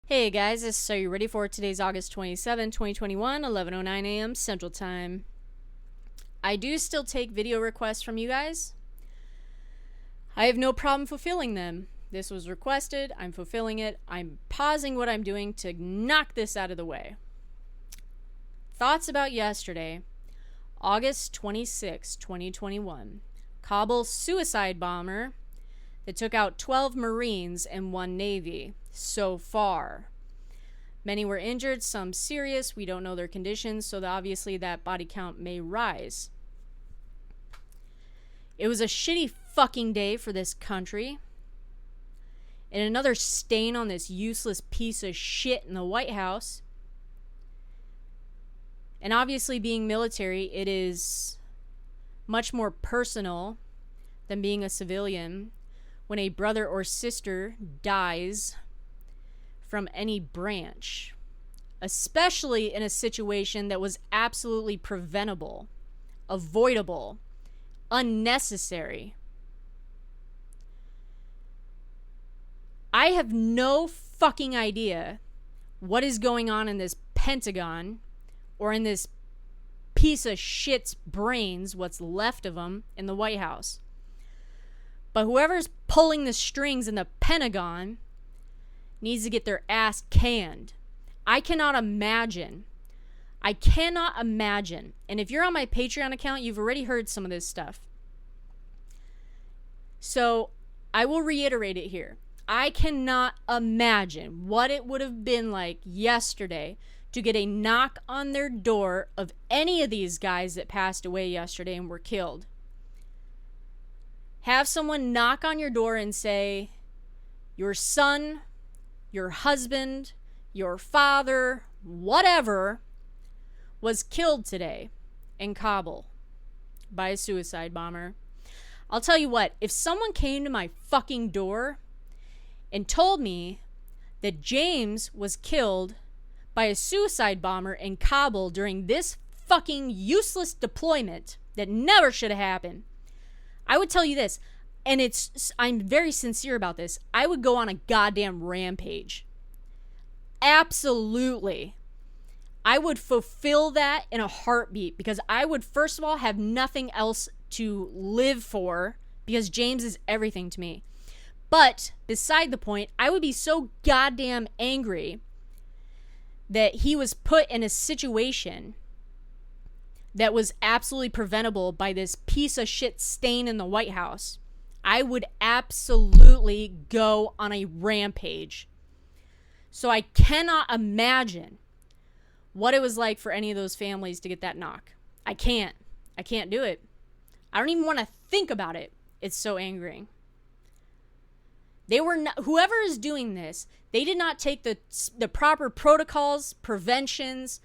Hey guys, so you ready for today's August 27, 2021, 11:09 a.m. Central Time. I do still take video requests from you guys. I have no problem fulfilling them. This was requested, I'm fulfilling it. I'm pausing what I'm doing to knock this out of the way. Thoughts about yesterday, August 26, 2021. Kabul suicide bomber that took out 12 Marines and 1 Navy so far. Many were injured, some serious. We don't know their conditions, so obviously that body count may rise. It was a shitty fucking day for this country. And another stain on this useless piece of shit in the White House. And obviously, being military, it is much more personal than being a civilian when a brother or sister dies from any branch, especially in a situation that was absolutely preventable, avoidable, unnecessary. I have no fucking idea what is going on in this Pentagon or in this piece of shit's brains, what's left of them, in the White House. But whoever's pulling the strings in the Pentagon needs to get their ass canned. I cannot imagine. And if you're on my Patreon account, you've already heard some of this stuff. So I will reiterate it here. I cannot imagine what it would have been like yesterday to get a knock on their door of any of these guys that passed away yesterday and were killed. Have someone knock on your door and say, your son, your husband, your father, whatever, was killed today in Kabul by a suicide bomber. I'll tell you what, if someone came to my fucking door and told me that James was killed by a suicide bomber in Kabul during this fucking useless deployment that never should have happened, I would tell you this, and I'm very sincere about this, I would go on a goddamn rampage. Absolutely. I would fulfill that in a heartbeat because I would, first of all, have nothing else to live for because James is everything to me. But beside the point, I would be so goddamn angry that he was put in a situation that was absolutely preventable by this piece of shit stain in the White House. I would absolutely go on a rampage. So I cannot imagine what it was like for any of those families to get that knock. I can't do it. I don't even want to think about it. It's so angering. Whoever is doing this, they did not take the proper protocols, preventions,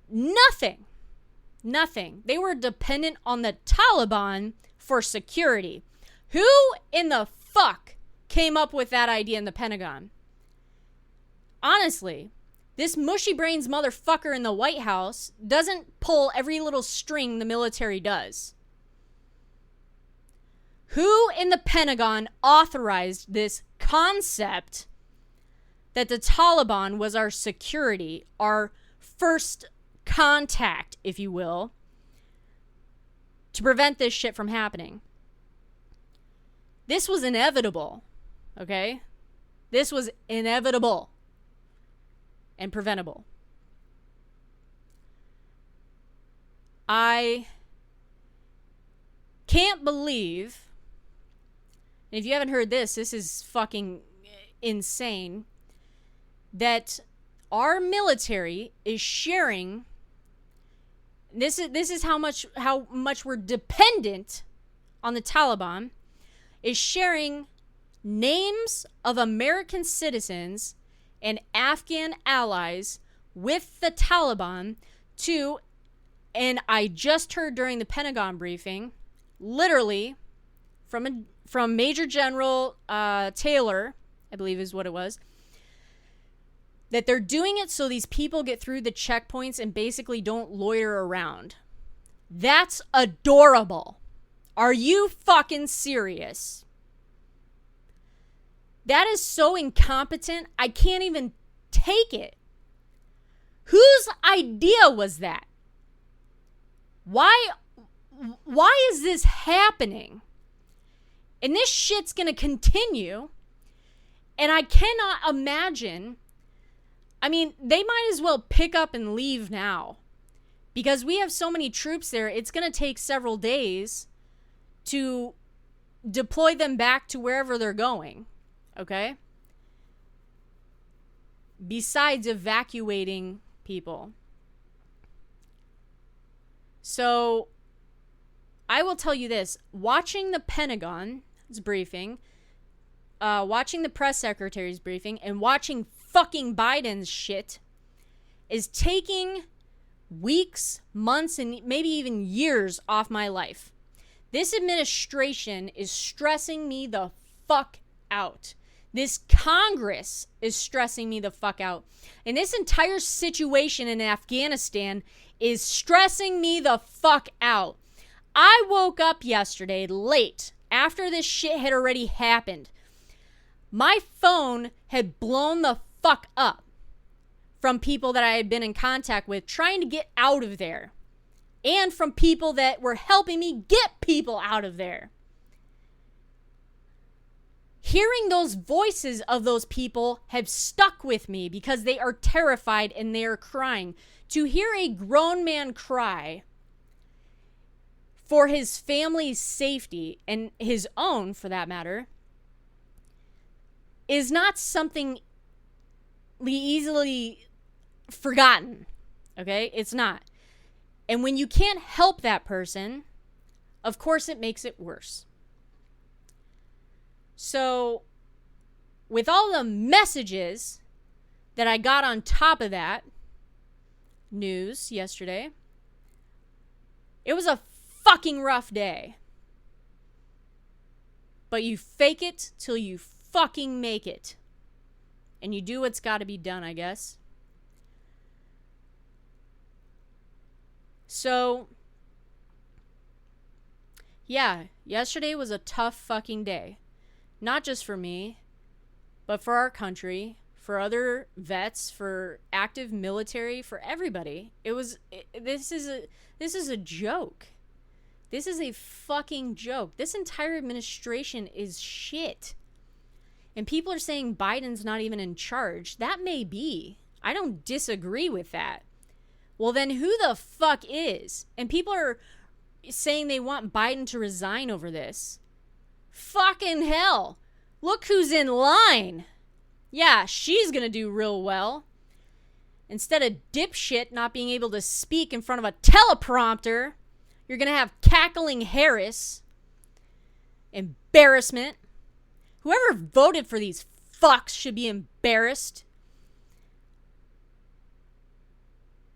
nothing. They were dependent on the Taliban for security. Who in the fuck came up with that idea in the Pentagon? Honestly, this mushy brains motherfucker in the White House doesn't pull every little string the military does. Who in the Pentagon authorized this concept that the Taliban was our security, our first contact, if you will, to prevent this shit from happening? This was inevitable, okay? This was inevitable and preventable. I can't believe, and if you haven't heard this is fucking insane, that our military is sharing. This is how much we're dependent on the Taliban, is sharing names of American citizens and Afghan allies with the Taliban to, and I just heard during the Pentagon briefing, literally from Major General Taylor, I believe is what it was, that they're doing it so these people get through the checkpoints and basically don't loiter around. That's adorable. Are you fucking serious? That is so incompetent. I can't even take it. Whose idea was that? Why is this happening? And this shit's gonna continue. And I cannot imagine. I mean, they might as well pick up and leave now. Because we have so many troops there, it's gonna take several days to deploy them back to wherever they're going. Okay? Besides evacuating people. So, I will tell you this. Watching the Pentagon's briefing, watching the press secretary's briefing, and watching fucking Biden's shit is taking weeks, months, and maybe even years off my life. This administration is stressing me the fuck out. This Congress is stressing me the fuck out. And this entire situation in Afghanistan is stressing me the fuck out. I woke up yesterday late after this shit had already happened. My phone had blown the fuck up from people that I had been in contact with trying to get out of there. And from people that were helping me get people out of there. Hearing those voices of those people have stuck with me because they are terrified and they are crying. To hear a grown man cry for his family's safety, and his own for that matter, is not something easily forgotten. Okay? It's not. And when you can't help that person, of course it makes it worse. So, with all the messages that I got on top of that news yesterday, it was a fucking rough day. But you fake it till you fucking make it. And you do what's got to be done, I guess. So, yeah, yesterday was a tough fucking day. Not just for me, but for our country, for other vets, for active military, for everybody. This is a joke. This is a fucking joke. This entire administration is shit. And people are saying Biden's not even in charge. That may be. I don't disagree with that. Well, then who the fuck is? And people are saying they want Biden to resign over this. Fucking hell. Look who's in line. Yeah, she's gonna do real well. Instead of dipshit not being able to speak in front of a teleprompter, you're gonna have cackling Harris. Embarrassment. Whoever voted for these fucks should be embarrassed.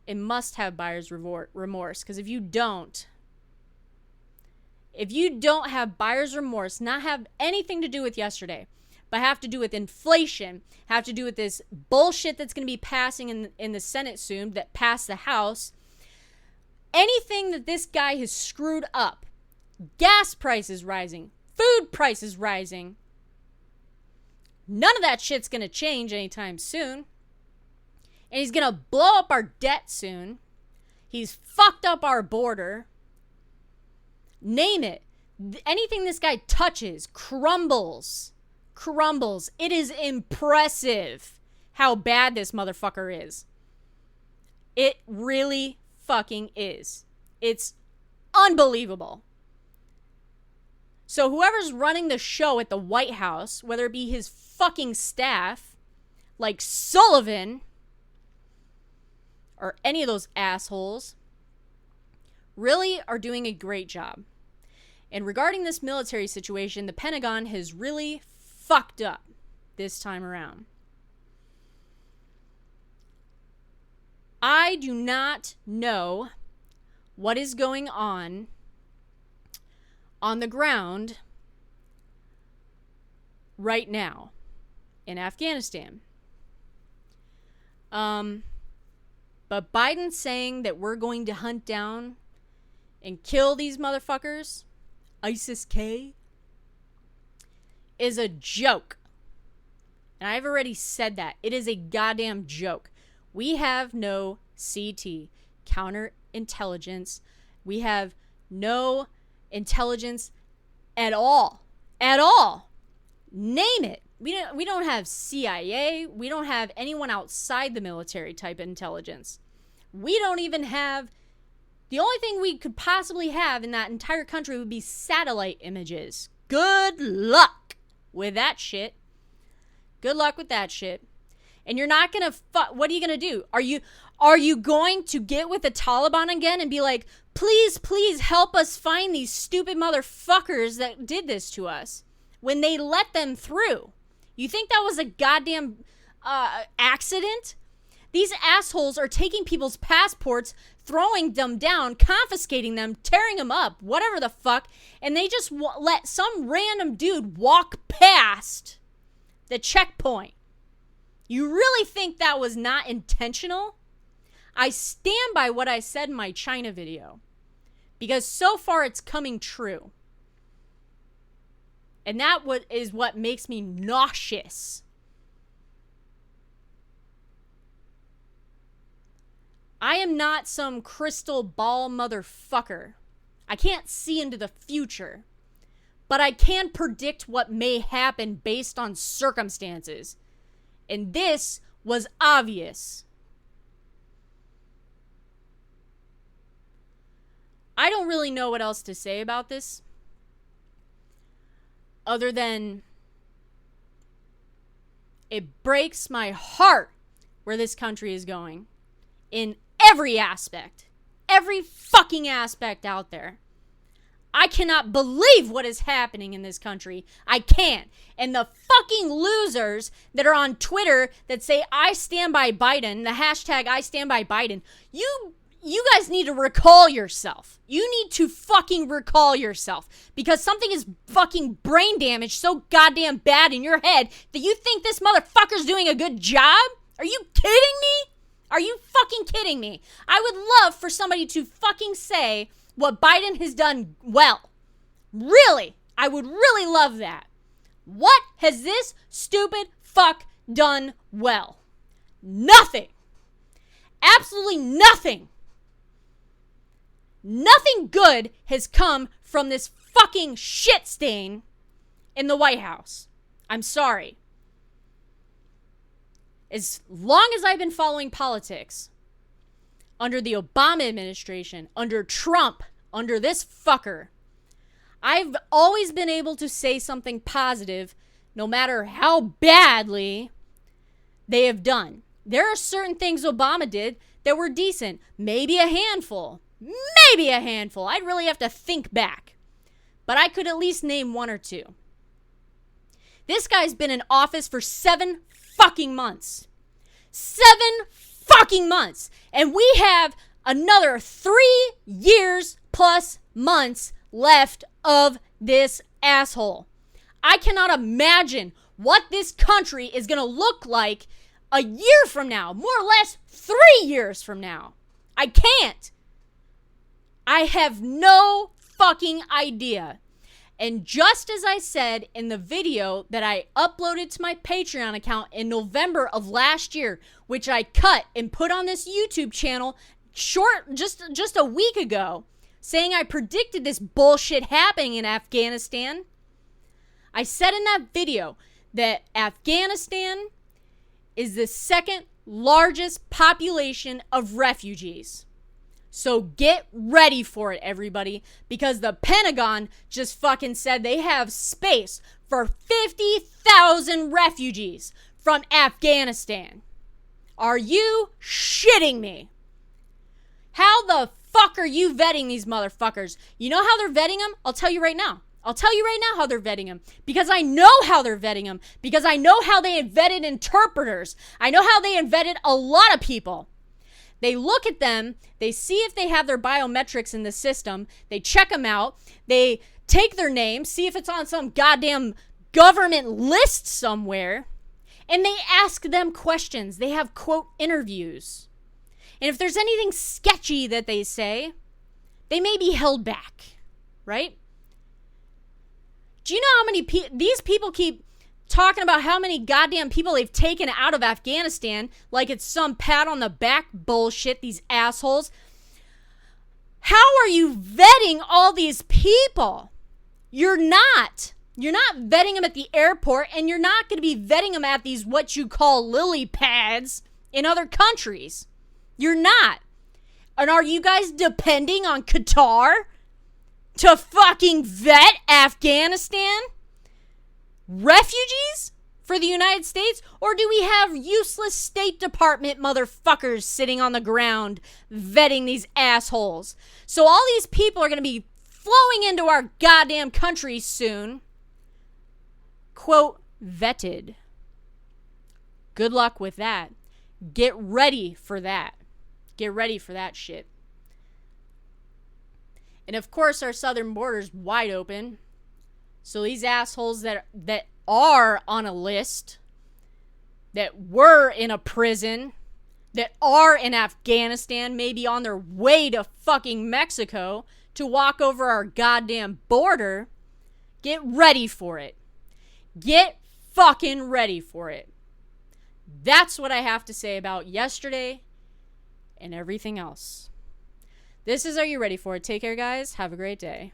It must have buyer's remorse, because if you don't have buyer's remorse, not have anything to do with yesterday, but have to do with inflation, have to do with this bullshit that's going to be passing in the Senate soon, that passed the House, anything that this guy has screwed up, gas prices rising, food prices rising, none of that shit's going to change anytime soon. And he's going to blow up our debt soon. He's fucked up our border. Name it. Anything this guy touches crumbles. Crumbles. It is impressive how bad this motherfucker is. It really fucking is. It's unbelievable. So whoever's running the show at the White House, whether it be his fucking staff, like Sullivan, or any of those assholes, really are doing a great job. And regarding this military situation, the Pentagon has really fucked up this time around. I do not know what is going on the ground right now in Afghanistan. But Biden saying that we're going to hunt down and kill these motherfuckers, ISIS-K, is a joke. And I've already said that. It is a goddamn joke. We have no CT, counterintelligence. We have no intelligence at all. At all. Name it. We don't have CIA. We don't have anyone outside the military type of intelligence. We don't even have... The only thing we could possibly have in that entire country would be satellite images. Good luck with that shit. Good luck with that shit. And you're not gonna... What are you gonna do? Are you going to get with the Taliban again and be like, please, please help us find these stupid motherfuckers that did this to us? When they let them through. You think that was a goddamn accident? These assholes are taking people's passports, throwing them down, confiscating them, tearing them up, whatever the fuck, and they just let some random dude walk past the checkpoint. You really think that was not intentional? I stand by what I said in my China video, because so far it's coming true. And that is what makes me nauseous. I am not some crystal ball motherfucker. I can't see into the future. But I can predict what may happen based on circumstances. And this was obvious. I don't really know what else to say about this. Other than it breaks my heart where this country is going. In every aspect. Every fucking aspect out there. I cannot believe what is happening in this country. I can't. And the fucking losers that are on Twitter that say, I stand by Biden, the hashtag I stand by Biden, you guys need to recall yourself. You need to fucking recall yourself. Because something is fucking brain damaged so goddamn bad in your head that you think this motherfucker's doing a good job? Are you kidding me? Are you fucking kidding me? I would love for somebody to fucking say what Biden has done well. Really. I would really love that. What has this stupid fuck done well? Nothing. Absolutely nothing. Nothing good has come from this fucking shit stain in the White House. I'm sorry. As long as I've been following politics, under the Obama administration, under Trump, under this fucker, I've always been able to say something positive, no matter how badly they have done. There are certain things Obama did that were decent. Maybe a handful. Maybe a handful. I'd really have to think back. But I could at least name one or two. This guy's been in office for 7 fucking months. 7 fucking months. And we have another 3 years plus months left of this asshole. I cannot imagine what this country is going to look like a year from now. More or less 3 years from now. I can't. I have no fucking idea. And just as I said in the video that I uploaded to my Patreon account in November of last year, which I cut and put on this YouTube channel just a week ago, saying I predicted this bullshit happening in Afghanistan, I said in that video that Afghanistan is the second largest population of refugees. So get ready for it, everybody, because the Pentagon just fucking said they have space for 50,000 refugees from Afghanistan. Are you shitting me? How the fuck are you vetting these motherfuckers? You know how they're vetting them? I'll tell you right now. I'll tell you right now how they're vetting them. Because I know how they're vetting them. Because I know how they had vetted interpreters. I know how they had vetted a lot of people. They look at them, they see if they have their biometrics in the system, they check them out, they take their name, see if it's on some goddamn government list somewhere, and they ask them questions. They have, quote, interviews. And if there's anything sketchy that they say, they may be held back, right? Do you know how many these people keep talking about how many goddamn people they've taken out of Afghanistan like it's some pat on the back bullshit, these assholes. How are you vetting all these people? You're not. You're not vetting them at the airport, and you're not going to be vetting them at these what you call lily pads in other countries. You're not. And are you guys depending on Qatar to fucking vet Afghanistan refugees for the United States? Or do we have useless State Department motherfuckers sitting on the ground vetting these assholes? So all these people are going to be flowing into our goddamn country soon. Quote, vetted. Good luck with that. Get ready for that. Get ready for that shit. And of course, our southern border's wide open. So these assholes that are on a list, that were in a prison, that are in Afghanistan, maybe on their way to fucking Mexico to walk over our goddamn border, get ready for it. Get fucking ready for it. That's what I have to say about yesterday and everything else. This is Are You Ready For It? Take care, guys. Have a great day.